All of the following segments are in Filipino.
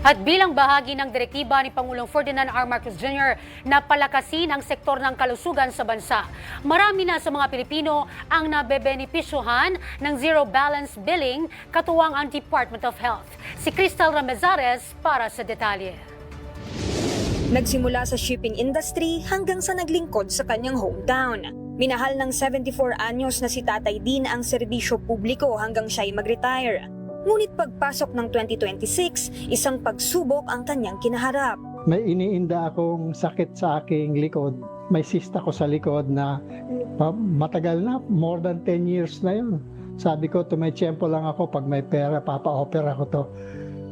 At bilang bahagi ng direktiba ni Pangulong Ferdinand R. Marcos Jr. na palakasin ang sektor ng kalusugan sa bansa, marami na sa mga Pilipino ang nabebenepisyuhan ng zero balance billing katuwang ang Department of Health. Si Crystal Ramezares para sa detalye. Nagsimula sa shipping industry hanggang sa naglingkod sa kanyang hometown. Minahal ng 74 anyos na si Tatay Din ang serbisyo publiko hanggang siya'y mag-retire. Ngunit pagpasok ng 2026, isang pagsubok ang kanyang kinaharap. May iniinda akong sakit sa aking likod. May cyst ako sa likod na matagal na, more than 10 years na yun. Sabi ko, tumay-tiyempo lang ako pag may pera, papa-opera ko to.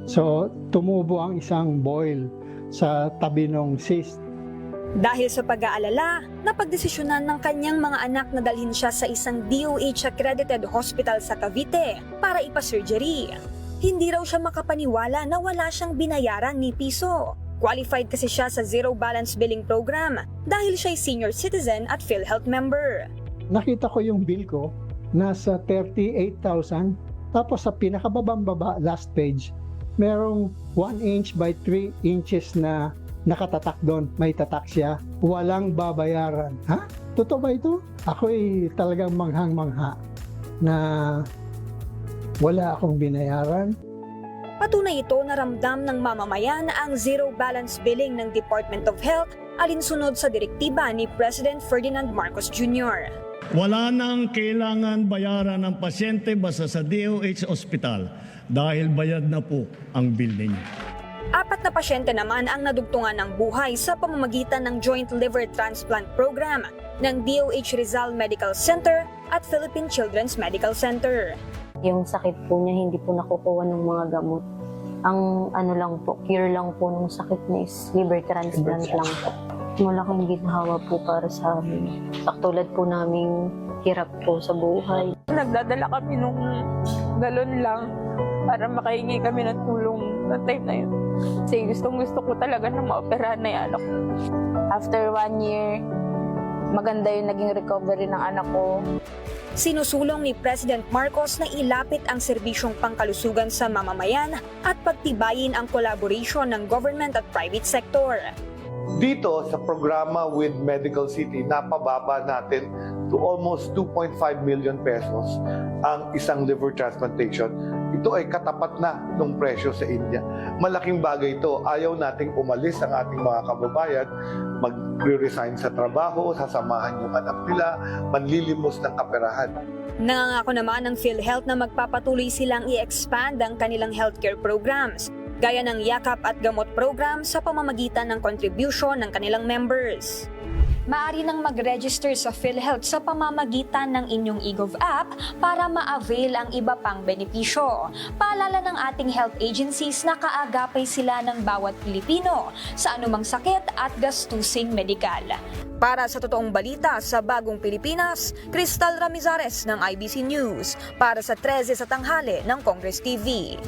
So, tumubo ang isang boil sa tabi ng cyst. Dahil sa pag-aalala, napagdesisyonan ng kanyang mga anak na dalhin siya sa isang DOH-accredited hospital sa Cavite para ipa-surgery. Hindi raw siya makapaniwala na wala siyang binayaran ni piso. Qualified kasi siya sa Zero Balance Billing Program dahil siya'y senior citizen at PhilHealth member. Nakita ko yung bill ko, nasa 38,000. Tapos sa pinakababang-baba, last page, merong 1 inch by 3 inches na nakatatak doon, may tatak siya, walang babayaran. Ha? Totoo ba ito? Ako'y talagang manghang-mangha na wala akong binayaran. Patunay ito na ramdam ng mamamayan ang zero balance billing ng Department of Health alinsunod sa direktiba ni President Ferdinand Marcos Jr. Wala nang kailangan bayaran ng pasyente basta sa DOH Hospital dahil bayad na po ang bill ninyo. 4 na pasyente naman ang nadugtungan ng buhay sa pamamagitan ng Joint Liver Transplant Program ng DOH Rizal Medical Center at Philippine Children's Medical Center. Yung sakit po niya hindi po nakukuha ng mga gamot. Ang cure lang po ng sakit niya is liver transplant lang po. Malaking ginhawa po para sa amin. Tulad po naming hirap po sa buhay. Nagdadala kami nung galon lang para makahingi kami ng tulong na time na yun. Kasi gusto ko talaga na maoperahan na yung anak ko. After 1 year, maganda yung naging recovery ng anak ko. Sinusulong ni President Marcos na ilapit ang serbisyong pangkalusugan sa mamamayan at pagtibayin ang collaboration ng government at private sector. Dito sa programa with Medical City, napababa natin to almost 2.5 million pesos ang isang liver transplantation. Ito ay katapat na ng presyo sa India. Malaking bagay ito. Ayaw nating umalis ang ating mga kababayan, mag-resign sa trabaho, sasamahan yung anak nila, manlilimos ng kaperahan. Nangangako naman ng PhilHealth na magpapatuloy silang i-expand ang kanilang healthcare programs, gaya ng yakap at gamot program sa pamamagitan ng contribution ng kanilang members. Maaari nang mag-register sa PhilHealth sa pamamagitan ng inyong eGov app para ma-avail ang iba pang benepisyo. Paalala ng ating health agencies na kaagapay sila ng bawat Pilipino sa anumang sakit at gastusing medikal. Para sa totoong balita sa Bagong Pilipinas, Crystal Ramezares ng IBC News para sa 13 sa tanghali ng Congress TV.